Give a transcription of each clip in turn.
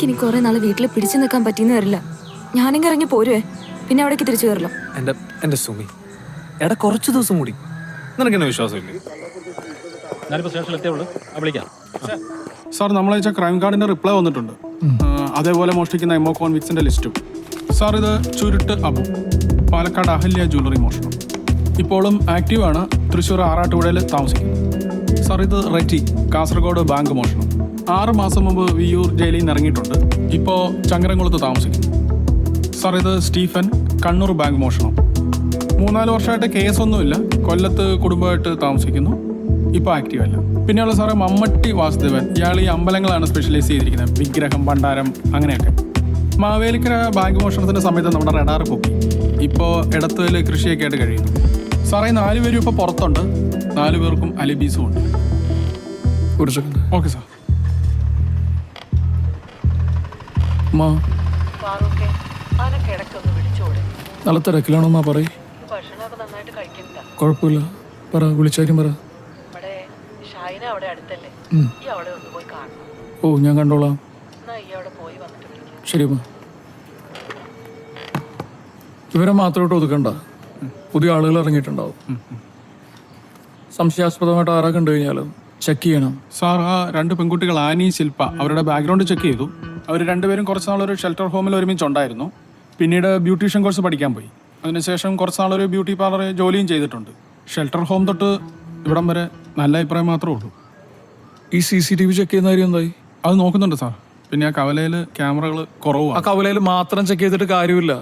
ഇനി കുറെ നാള് വീട്ടിൽ പിടിച്ചു നിൽക്കാൻ പറ്റിയെന്ന് വരില്ല. ഞാനെങ്കിൽ ഇറങ്ങി പോരുവേ, പിന്നെ അവിടേക്ക് തിരിച്ചു കയറല്ലോ. എന്റെ സുമി, എടാ കുറച്ചു ദിവസം കൂടി. നിനക്ക് എന്നെ വിശ്വാസമില്ലേ? ഞാനിപ്പോൾ സ്റ്റേഷനിലെത്തിയുള്ളൂ, വിളിക്കാം. സാർ, നമ്മളയച്ച ക്രൈം കാർഡിന്റെ റിപ്ലൈ വന്നിട്ടുണ്ട്. അതേപോലെ മോഷ്ടിക്കുന്ന എമോ കോൺവിക്സിന്റെ ലിസ്റ്റും. സാർ, ഇത് ചുരുട്ട് അബു, പാലക്കാട് അഹല്യ ജ്വല്ലറി മോഷണം. ഇപ്പോഴും ആക്റ്റീവാണ്. തൃശ്ശൂർ ആറാട്ടുപുഴയിൽ താമസിക്കുന്നു. സാർ, ഇത് റെറ്റി, കാസർഗോഡ് ബാങ്ക് മോഷണം. 6 മാസം മുമ്പ് വിയൂർ ജയിലിൽ നിന്ന് ഇറങ്ങിയിട്ടുണ്ട്. ഇപ്പോൾ ചങ്ങരംകുളത്ത് താമസിക്കുന്നു. സാർ, ഇത് സ്റ്റീഫൻ, കണ്ണൂർ ബാങ്ക് മോഷണം. 3-4 വർഷമായിട്ട് കേസൊന്നുമില്ല. കൊല്ലത്ത് കുടുംബമായിട്ട് താമസിക്കുന്നു. ഇപ്പോൾ ആക്റ്റീവ് അല്ല. പിന്നെയുള്ള സാറേ മമ്മട്ടി വാസുദേവൻ. ഇയാൾ ഈ അമ്പലങ്ങളാണ് സ്പെഷ്യലൈസ് ചെയ്തിരിക്കുന്നത്. വിഗ്രഹം, ഭണ്ഡാരം, അങ്ങനെയൊക്കെ. മാവേലിക്കര ബാങ്ക് മോഷണത്തിൻ്റെ സമയത്ത് നമ്മുടെ റഡാർ പൊക്കി. ഇപ്പോൾ ഇടത്തുവയിൽ കൃഷിയൊക്കെ ആയിട്ട് കഴിയുന്നു. സാറേ, 4 പേരും ഇപ്പോൾ പുറത്തുണ്ട്. 4 പേർക്കും അലിബീസും ഉണ്ട്. ഒരു സെക്കൻഡ്. Okay sir. നല്ല തിരക്കിലാണോ മാ? പറയ്. കുഴപ്പമില്ല, പറ. വിളിച്ചാലും പറ. ഓ, ഞാൻ കണ്ടോളാം. ശരി മാ. ഇവരെ മാത്രമായിട്ട് ഒതുക്കണ്ട, പുതിയ ആളുകൾ ഇറങ്ങിയിട്ടുണ്ടാവും. സംശയാസ്പദമായിട്ട് ആരാ കണ്ടു കഴിഞ്ഞാലും ചെക്ക് ചെയ്യണം. സാർ, ആ 2 പെൺകുട്ടികൾ ആനി, ശില്പ, അവരുടെ ബാക്ക്ഗ്രൗണ്ട് ചെക്ക് ചെയ്തു. അവർ 2 പേരും കുറച്ച് നാളൊരു ഷെൽട്ടർ ഹോമിൽ ഒരുമിച്ചുണ്ടായിരുന്നു. പിന്നീട് ബ്യൂട്ടീഷ്യൻ കോഴ്സ് പഠിക്കാൻ പോയി. അതിനുശേഷം കുറച്ച് നാളൊരു ബ്യൂട്ടി പാർലറിൽ ജോലിയും ചെയ്തിട്ടുണ്ട്. ഷെൽട്ടർ ഹോം തൊട്ട് ഇവിടം വരെ നല്ല അഭിപ്രായം മാത്രമേ ഉള്ളൂ. ഈ CCTV ചെക്ക് ചെയ്യുന്ന കാര്യം എന്തായി? അത് നോക്കുന്നുണ്ട് സാർ. പിന്നെ ആ കവലയിൽ ക്യാമറകൾ കുറവാണ്. ആ കവലയിൽ മാത്രം ചെക്ക് ചെയ്തിട്ട് കാര്യമില്ല.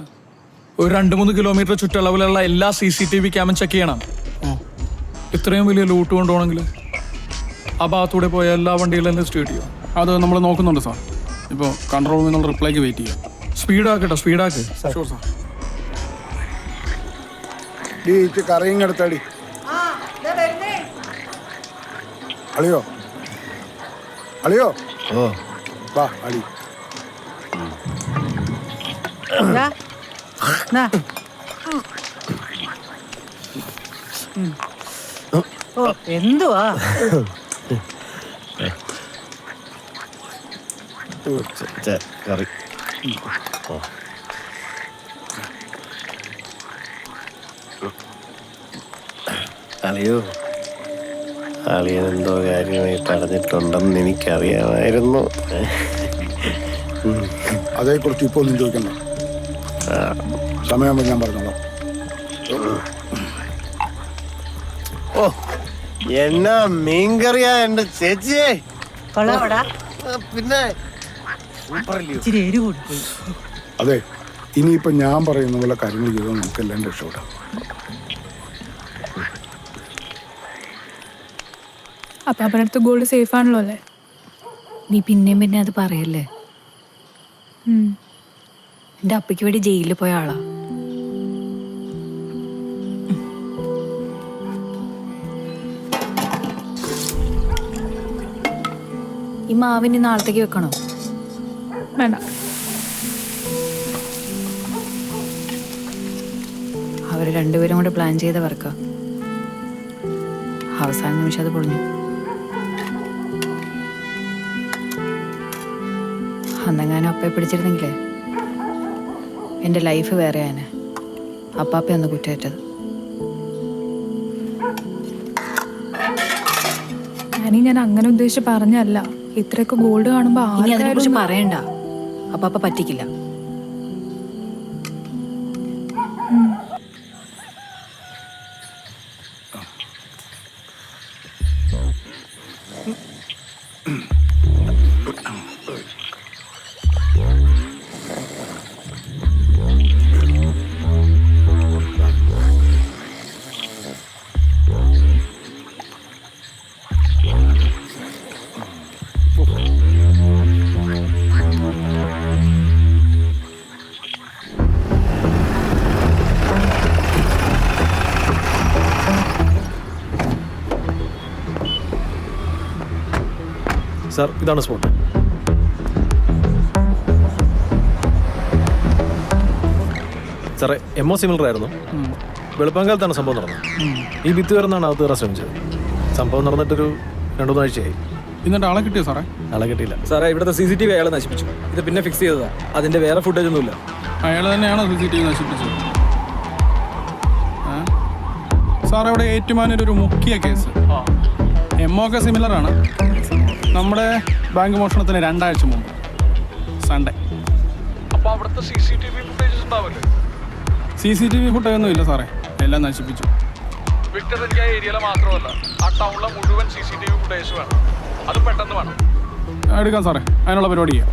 ഒരു 2-3 കിലോമീറ്റർ ചുറ്റളവിലുള്ള എല്ലാ CCTV ക്യാമറ ചെക്ക് ചെയ്യണം. ഇത്രയും വലിയ ലൂട്ട് കൊണ്ടുപോകണമെങ്കിൽ ആ ഭാഗത്തൂടെ പോയ എല്ലാ വണ്ടികളും സ്റ്റേറ്റ് ചെയ്യും. അത് നമ്മൾ നോക്കുന്നുണ്ട് സാർ. ഇപ്പോൾ കൺട്രോൾ റൂമിൽ നിന്നുള്ള റിപ്ലൈക്ക് വെയിറ്റ് ചെയ്യാം. സ്പീഡാക്കട്ടോ, സ്പീഡാക്ക്. Sure sir. കറിയും എടുത്തടി. അളിയോ അളിയോ, ഓ വാ അടി. എന്തുവാ? കറി. അളിയോ, അളിയനെന്തോ കാര്യമായിട്ട് അറിഞ്ഞിട്ടുണ്ടെന്ന് എനിക്കറിയാമായിരുന്നു. അതേക്കുറിച്ച് ഇപ്പോൾ ഒന്നും ചോദിക്കണ്ട. സമയമാകുമ്പോൾ ഞാൻ പറഞ്ഞോളാം. ഓ, എന്നാ മീൻകറിയാ എന്റെ ചേച്ചിയെ. പിന്നെ അതെ, ഇനിയിപ്പോൾ ഞാൻ പറയുന്ന പോലെ കാര്യങ്ങൾ ചെയ്താൽ നമുക്കെല്ലാം രക്ഷപ്പെടാം. അപ്പാപ്പനടുത്ത് ഗോൾഡ് സേഫ് ആണല്ലോ അല്ലേ? നീ പിന്നെയും പിന്നെ അത് പറയല്ലേ. എൻ്റെ അപ്പയ്ക്ക് വേണ്ടി ജയിലിൽ പോയ ആളാ. ഈ മാവിന് നാളത്തേക്ക് വെക്കണോ? വേണ്ട. അവർ 2 പേരും കൂടെ പ്ലാൻ ചെയ്ത വർക്കാ. അവസാന നിമിഷം അത് പൊളിഞ്ഞു. അന്നെങ്ങാനും അപ്പയെ പിടിച്ചിരുന്നെങ്കിലേ എൻ്റെ ലൈഫ് വേറെ ആനെ. അപ്പാപ്പയൊന്ന് കുറ്റേറ്റത്. ഞാൻ അങ്ങനെ ഉദ്ദേശിച്ച് പറഞ്ഞല്ല. ഇത്രയൊക്കെ ഗോൾഡ് കാണുമ്പോ ഇനി അതിനെക്കുറിച്ച് പറയണ്ട. അപ്പാപ്പ പറ്റിക്കില്ല. സാർ, ഇതാണ് സ്പോട്ട്. സാറേ, എമോ സിമിലർ ആയിരുന്നു. വെളുപ്പാങ്കാലത്താണ് സംഭവം നടന്നത്. ഈ ഭിത്തി വരുന്നതാണ് അകത്ത് കയറാൻ ശ്രമിച്ചത്. സംഭവം നടന്നിട്ടൊരു 2-3 ആഴ്ചയായി. എന്നിട്ട് ആളെ കിട്ടിയോ സാറേ? ആളെ കിട്ടിയില്ല. സാറേ ഇവിടുത്തെ CCTV അയാൾ നശിപ്പിച്ചു. ഇത് പിന്നെ ഫിക്സ് ചെയ്തതാ. അതിന്റെ വേറെ ഫുട്ടേജ് ഒന്നുമില്ല. അയാൾ തന്നെയാണോ CCTV നശിപ്പിച്ചത്? സാറേ ഇവിടെ ഏറ്റുമാനൊരു മുഖ്യ കേസ് MO ഒക്കെ സിമിലറാണ്. നമ്മുടെ ബാങ്ക് മോഷണത്തിന് 2 ആഴ്ച മുമ്പ് സൺഡേ. അപ്പോൾ അവിടുത്തെ CCTV ഫുട്ടേജസ് ഉണ്ടാവില്ലേ? CCTV ഫുട്ടേജ് ഒന്നും ഇല്ല സാറേ, എല്ലാം നശിപ്പിച്ചു. വിക്ടർ, എനിക്ക് ആ ഏരിയയിലെ മാത്രമല്ല ആ ടൗണിലെ മുഴുവൻ CCTV ഫുട്ടേജ് വേണം. അത് പെട്ടെന്ന് വേണം. എടുക്കാം സാറേ, അതിനുള്ള പരിപാടി ചെയ്യാം.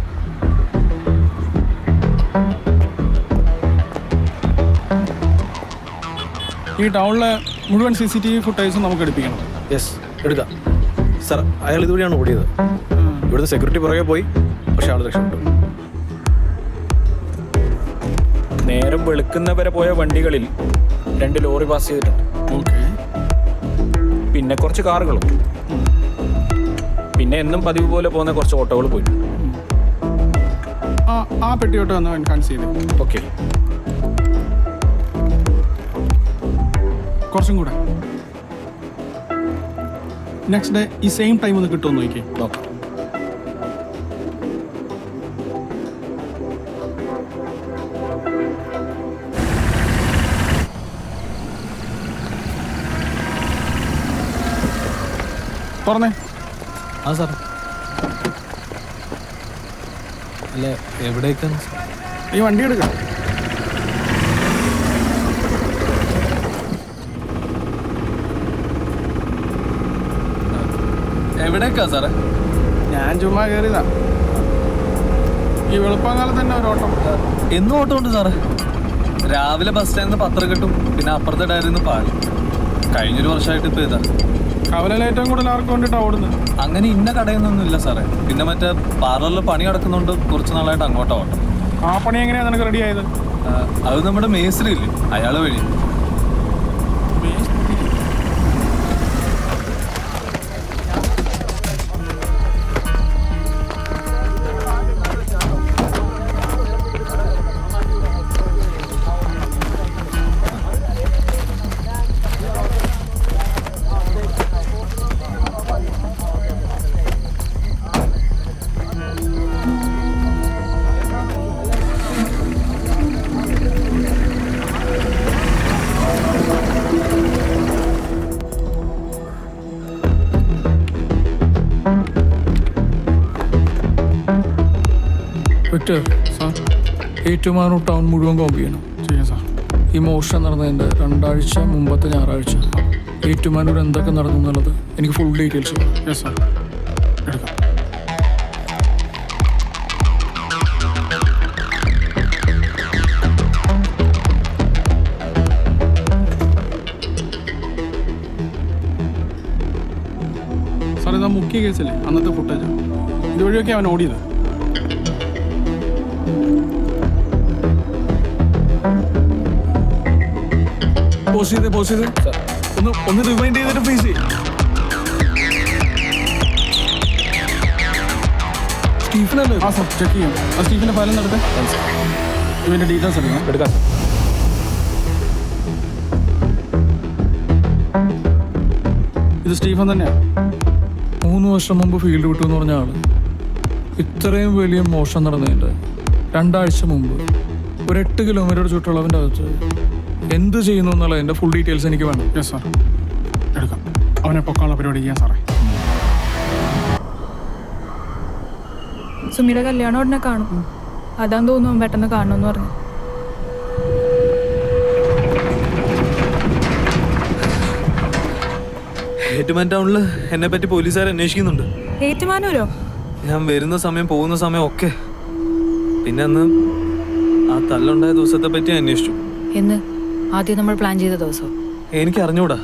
ഈ ടൗണിലെ മുഴുവൻ CCTV ഫുട്ടേജും നമുക്ക് എടുപ്പിക്കണം. യെസ്, എടുക്കാം. സാർ അയാൾ ഇതുവഴിയാണ് ഓടിയത്. ഇവിടുന്ന് സെക്യൂരിറ്റി പുറകെ പോയി, പക്ഷെ ആൾ രക്ഷപ്പെട്ടു. നേരം വെളുക്കുന്നവരെ പോയ വണ്ടികളിൽ 2 ലോറി പാസ് ചെയ്തിട്ടുണ്ട്. ഓക്കെ. പിന്നെ കുറച്ച് കാറുകളും, പിന്നെ എന്നും പതിവ് പോലെ പോകുന്ന കുറച്ച് ഓട്ടോകൾ പോയിട്ടുണ്ട്. ആ പെട്ടിയോട്ട് വന്ന് എൻഹാൻസ് ചെയ്ത്. ഓക്കെ, കുറച്ചും കൂടെ. നെക്സ്റ്റ് ഡേ ഈ സെയിം ടൈം ഒന്ന് കിട്ടുമെന്ന് നോക്കിയേ. നോക്കാം. തുറന്നേ. ആ സാറേ. അല്ല, എവിടേക്കാണ്? ഈ വണ്ടി എടുക്കാം. എവിടേക്കാ സാറേ? ഞാൻ ചുമ്മാ കയറിയതാ. ഈ വെളുപ്പാങ്കാലത്ത് തന്നെ ഒരു ഓട്ടം. എന്നും ഓട്ടം ഉണ്ട് സാറേ. രാവിലെ ബസ് സ്റ്റാൻഡിൽ നിന്ന് പത്രം കിട്ടും, പിന്നെ അപ്പുറത്തെ ഡയറിയിൽ നിന്ന് പാൽ. കഴിഞ്ഞൊരു വർഷമായിട്ട് ഇപ്പോൾ ഇതാ. കവലയിൽ ഏറ്റവും കൂടുതൽ ആർക്ക് വേണ്ടിയിട്ടാണ് ഓടുന്നത്? അങ്ങനെ ഇന്ന കടയൊന്നും ഇല്ല സാറേ. പിന്നെ മറ്റേ പാർലറിൽ പണി നടക്കുന്നുണ്ട്, കുറച്ച് നാളായിട്ട് അങ്ങോട്ടാ ഓട്ടം. ആ പണി എങ്ങനെയാണ് നിനക്ക് റെഡി ആയത്? അത് നമ്മുടെ മേസ്ത്രി ഇല്ലേ, അയാൾ വഴി. വിക്ടർ, സാർ ഏറ്റുമാനൂർ ടൗൺ മുഴുവൻ കോമ്പ് ചെയ്യണം. ചെയ്യാം സാർ. ഈ മോഷണം നടന്നതിൻ്റെ 2 ആഴ്ച മുമ്പത്തെ ഞായറാഴ്ച ഏറ്റുമാനൂർ എന്തൊക്കെ നടന്നു എന്നുള്ളത് എനിക്ക് ഫുൾ ഡീറ്റെയിൽസ് വേണം. യെസ് സാർ, എടുക്കാം. സാർ ഇതാ മുഖ്യ കേസല്ലേ, അന്നത്തെ ഫുട്ടേജ്. ഇതുവഴിയൊക്കെ അവൻ ഓടിയത്. പോസ് ചെയ്ത് ഒന്ന് റിമൈൻഡ് ചെയ്തിട്ട് പ്ലീസ്. സ്റ്റീഫനല്ലേ? ആ സാർ, ചെക്ക് ചെയ്യാം. ആ സ്റ്റീഫിൻ്റെ ഫയൽ നടത്തേ. ഇവൻ്റെ ഡീറ്റെയിൽസ് എടുക്കാം. എടുക്കാം. ഇത് സ്റ്റീഫൻ തന്നെയാണ്. 3 വർഷം മുമ്പ് ഫീൽഡ് വിട്ടു എന്ന് പറഞ്ഞ ആള് ഇത്രയും വലിയ മോഷണം നടന്നതിൻ്റെ 2 ആഴ്ച മുമ്പ് ഒരു 8 കിലോമീറ്റർ ചുറ്റളവിൻ്റെ അകത്ത് എന്ത് ചെയ്യുന്നു എന്നുള്ള എൻ്റെ ഫുൾ ഡീറ്റെയിൽസ് എനിക്ക് വേണം. യെസ് സാർ, എടുക്കാം. അവനെ പൊക്കാനുള്ള പരിപാടി ചെയ്യാൻ സാറേ. സുമിയുടെ കല്യാണം ഉടനെ കാണും. അതാന്ന് തോന്നുന്നു പെട്ടെന്ന് കാണണമെന്ന് പറഞ്ഞു. ഏറ്റുമാൻ ടൗണിൽ എന്നെ പറ്റി പോലീസുകാർ അന്വേഷിക്കുന്നുണ്ട്. ഏറ്റുമാനൂരോ? ഞാൻ വരുന്ന സമയം പോകുന്ന സമയം ഒക്കെ. പിന്നെ അന്ന് ആ തല്ലുണ്ടായ ദിവസത്തെ പറ്റി അന്വേഷിച്ചു. എന്ന് ആദ്യം നമ്മൾ പ്ലാൻ ചെയ്ത ദിവസം എനിക്ക് അറിഞ്ഞൂടാ,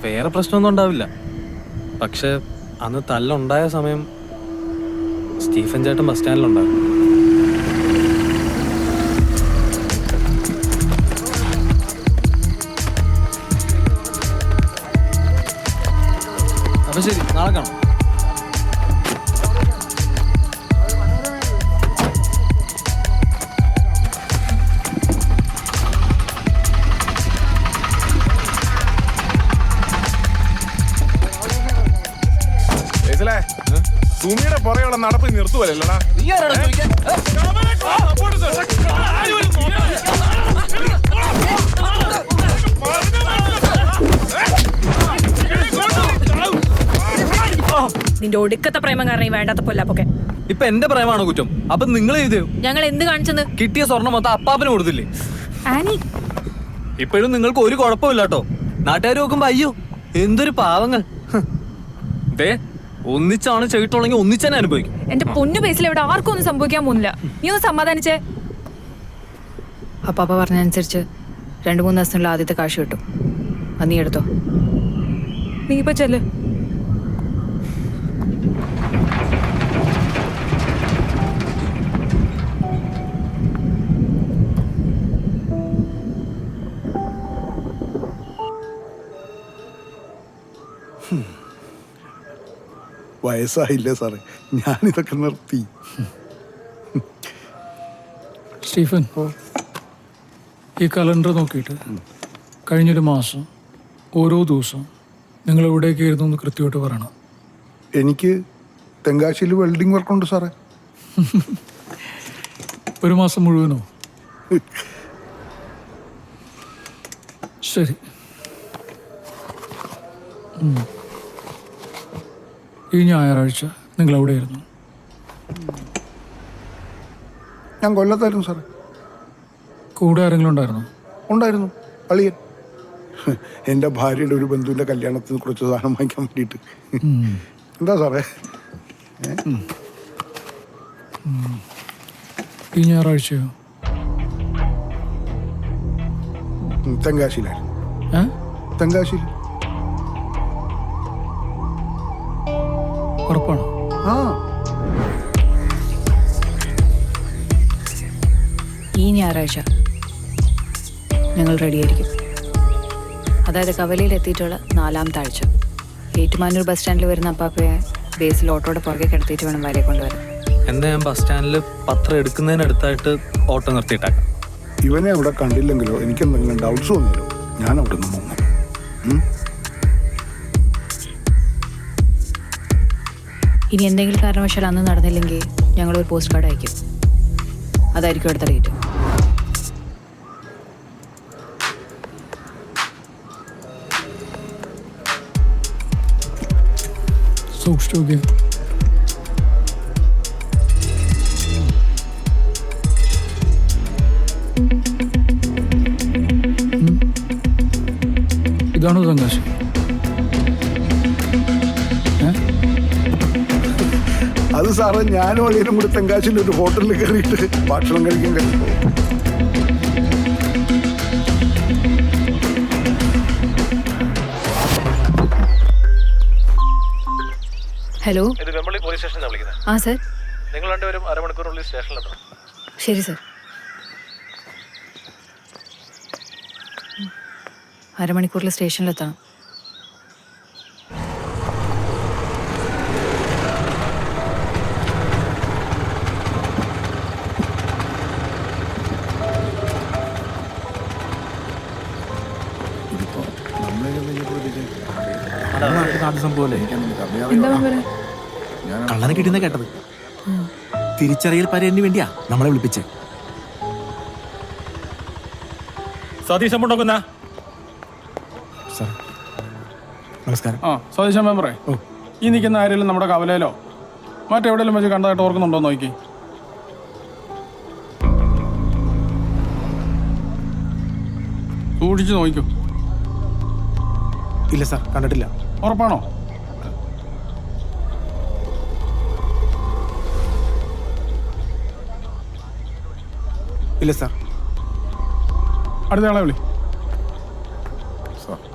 വേറെ പ്രശ്നമൊന്നും ഉണ്ടാവില്ല. പക്ഷെ അന്ന് തല്ലുണ്ടായ സമയം സ്റ്റീഫൻ ചേട്ടൻ ബസ് സ്റ്റാൻഡിലുണ്ടാകും. അപ്പൊ ശരി, നാളെ കാണാം. നടപ്പ് നിർത്തുവല്ലടാ. നിന്റെ ഒടുക്കത്തെ പ്രേമം കാരണം ഈ വേണ്ടാത്ത പൊല്ലാപ്പൊക്കെ. ഇപ്പൊ എന്റെ പ്രേമാണോ കുറ്റം? അപ്പൊ നിങ്ങൾ എഴുതിയോ? ഞങ്ങൾ എന്ത് കാണിച്ചെന്ന്? കിട്ടിയ സ്വർണം മൊത്തം അപ്പാപ്പന് കൊടുത്തില്ലേ? ആനി ഇപ്പോഴും നിങ്ങൾക്ക് ഒരു കുഴപ്പമില്ല കേട്ടോ. നാട്ടുകാർ നോക്കുമ്പോ അയ്യോ എന്തൊരു പാവങ്ങൾ. ദേ ഒന്നിച്ചാണ് ചെയ്തിട്ടുള്ളെങ്കിൽ ഒന്നിച്ചന്നെ അനുഭവിക്കും. എന്റെ പൊന്നു ബേസിൽ ഇവിടെ ആർക്കും ഒന്നും സംഭവിക്കാൻ പോകുന്നില്ല. നീ ഒന്ന് സമാധാനിച്ചേ. അപ്പാപ്പ പറഞ്ഞനുസരിച്ച് 2-3 ദിവസത്തിനുള്ള ആദ്യത്തെ കാശ് കിട്ടും. അത് നീ എടുത്തോ. നീ ഇപ്പൊ ചെല്ല്. വയസ്സായില്ലേ സാറേ, ഞാനിതൊക്കെ നിർത്തി. സ്റ്റീഫൻ, ഈ കലണ്ടർ നോക്കിയിട്ട് കഴിഞ്ഞൊരു മാസം ഓരോ ദിവസം നിങ്ങൾ എവിടേക്കായിരുന്നു എന്ന് കൃത്യമായിട്ട് പറയണം. എനിക്ക് തെങ്കാശിയിൽ വെൽഡിംഗ് വർക്കുണ്ട് സാറേ. ഒരു മാസം മുഴുവനോ? ശരി. ഈ ഞായറാഴ്ച നിങ്ങൾ എവിടെയായിരുന്നു? ഞാൻ കൊല്ലത്തായിരുന്നു സാറേ. കൂടെ ആരെങ്കിലും ഉണ്ടായിരുന്നോ? ഉണ്ടായിരുന്നു, അളിയൻ. എൻ്റെ ഭാര്യയുടെ ഒരു ബന്ധുവിൻ്റെ കല്യാണത്തിന് കുറച്ച് സാധനം വാങ്ങിക്കാൻ വേണ്ടിയിട്ട്. എന്താ സാറേ? ഈ ഞായറാഴ്ചയോ? തെങ്കാശിയിലായിരുന്നു. തെങ്കാശിയിൽ. ഉറപ്പാണോ? ആ, ഈ ഞായറാഴ്ച ഞങ്ങൾ റെഡിയായിരിക്കും. അതായത് കവലയിൽ എത്തിയിട്ടുള്ള 4ാമത്തെ ആഴ്ച. ഏറ്റുമാനൂർ ബസ് സ്റ്റാൻഡിൽ വരുന്ന അപ്പാപ്പയെ ബേസിൽ ഓട്ടോയുടെ പുറകെ കിടത്തിയിട്ട് വേണം വരെ കൊണ്ടുവരാൻ. എന്താ ഞാൻ ബസ് സ്റ്റാൻഡിൽ പത്രം എടുക്കുന്നതിനടുത്തായിട്ട് ഓട്ടോ നിർത്തിയിട്ടാക്കാം. ഇവനെ അവിടെ കണ്ടില്ലെങ്കിലോ എനിക്ക് എന്തെങ്കിലും ഡൗട്ട്സ് വന്നില്ലോ ഞാൻ അവിടെ നിന്ന് മുങ്ങും. ഇനി എന്തെങ്കിലും കാരണവശാൽ അന്ന് നടന്നില്ലെങ്കിൽ ഞങ്ങളൊരു പോസ്റ്റ് കാർഡ് അയക്കും. അതായിരിക്കും അടുത്ത ഡേറ്റ്. സൂക്ഷിച്ചു നോക്കിയോ? ഇതാണോ തെങ്കാശി? അത് സാറേ, ഞാനും അളിയനും കൂടി തെങ്കാശിയിൽ ഒരു ഹോട്ടലിൽ കയറിയിട്ട് ഭക്ഷണം കഴിക്കാൻ കഴിയുമ്പോൾ. ഹലോ. ഇത് വെമ്പളി പോലീസ് സ്റ്റേഷനിലാണ് വിളിക്കുന്നത്. ആ സർ. നിങ്ങൾ രണ്ടുപേരും അരമണിക്കൂറിനുള്ളിൽ സ്റ്റേഷനിലെത്തണം. ശരി സർ. അരമണിക്കൂറിൽ സ്റ്റേഷനിലെത്തണം. എന്താ പറയാ? കള്ളനെ കിട്ടുന്ന കേട്ടത്. തിരിച്ചറിയൽ പരേന് വേണ്ടിയാ നമ്മളെ വിളിപ്പിച്ചേ. സതീശൻ മുണ്ടോക്കുന്ന സാർ നമസ്കാരം. ആ സതീശൻ മെമ്പറേ, ഈ നിൽക്കുന്ന ആരെങ്കിലും നമ്മുടെ കവലയിലോ മറ്റെവിടെയെങ്കിലും വെച്ച് കണ്ടതായിട്ട് ഓർക്കുന്നുണ്ടോ നോക്കി? സൂക്ഷിച്ച് നോക്കൂ. ഇല്ല സാർ, കണ്ടിട്ടില്ല. ഉറപ്പാണോ? ഇല്ല സാർ. അടുത്ത ആളെ വിളി.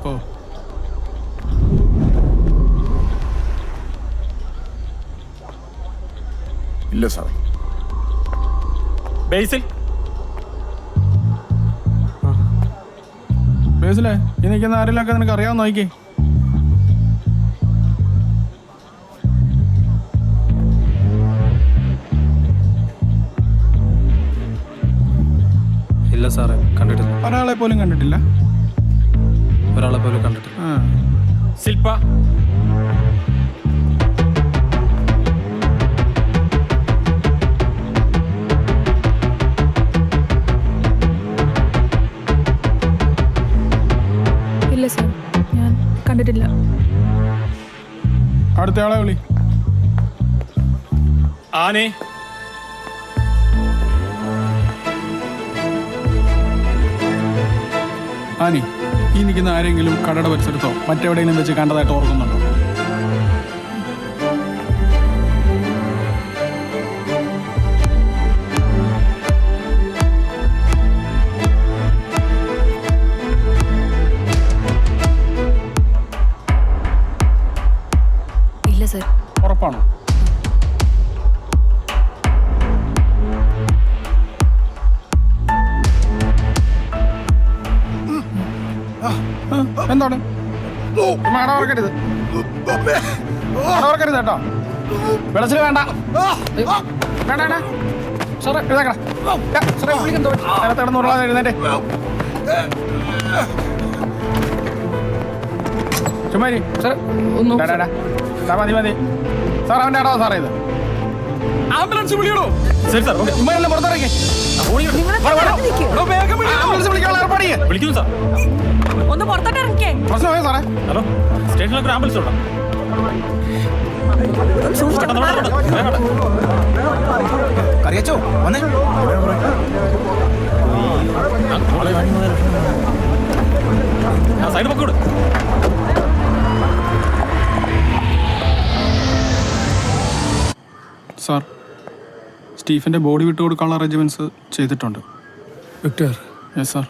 ഓ ഇല്ല സാർ. ബേസിൽ ബേസിലേ, ഈ നിൽക്കുന്ന ആരെങ്കിലൊക്കെ നിനക്ക് അറിയാമെന്ന് നോക്കി. ഇല്ല സാറേ, കണ്ടിട്ടില്ല. ഒരാളെ പോലും കണ്ടിട്ടില്ല. ഒരാളെ പോലും കണ്ടിട്ടില്ല. ശില്പ അടുത്തയാളെ വിളി. ആനേ ആനി, ഈ നിൽക്കുന്ന ആരെങ്കിലും കടയുടെ പരിസരത്തോ മറ്റെവിടെയെങ്കിലും വെച്ച് കണ്ടതായിട്ട് ഓർക്കുന്നുണ്ടോ? ഇല്ല സർ. ഉറപ്പാണോ? എന്താണ് ഓർക്കരുത് ഓർക്കരുത് കേട്ടോ. വെളച്ചിൽ വേണ്ട വേണ്ട സാറേ എഴുതേക്കട സാറേ വിളിക്കെന്തോ നേരത്തെ കിടന്നുള്ളതാണ് എഴുന്നേറ്റ് ചുമ്മാരി സാർ ഒന്നും മതി മതി സാർ അവൻ്റെ ആടോ സാറേ ഇത് ആംബുലൻസ് വിളിക്കണോ? ശരി സാർ ഇമ്മയെല്ലാം പുറത്തിറങ്ങി ആംബുലൻസ് വിളിക്കാനുള്ള ഏർപ്പാട് ചെയ്യ്. വിളിക്കുന്നു സാർ. ഒന്ന് പുറത്തോട്ട് ഇറങ്ങിക്കേ. പ്രശ്നമായോ സാറേ? ഹലോ, സ്റ്റേഷനിലൊക്കെ ആംബുലൻസ് ഉണ്ടോ? കറിയച്ചോ വന്നേ. സൈഡ് പൊക്കോട്. സാർ, സ്റ്റീഫൻ്റെ ബോഡി വിട്ടു കൊടുക്കാനുള്ള അറേഞ്ച്മെൻറ്റ്സ് ചെയ്തിട്ടുണ്ട്. Victor, yes sir.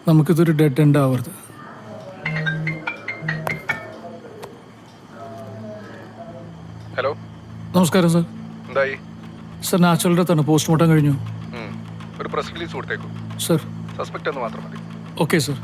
നമുക്കിതൊരു ഡെഡ് എൻഡ് ആവരുത്. ഹലോ, നമസ്കാരം സാർ. എന്തായി? സാർ നാച്ചുറൽ ഡെത്താണ്. പോസ്റ്റ്മോർട്ടം കഴിഞ്ഞു. ഒരു പ്രസ് റിലീസ് കൊടുത്തേക്കൂ. സാർ. സസ്പെക്ട് എന്ന് മാത്രം മതി. Okay sir.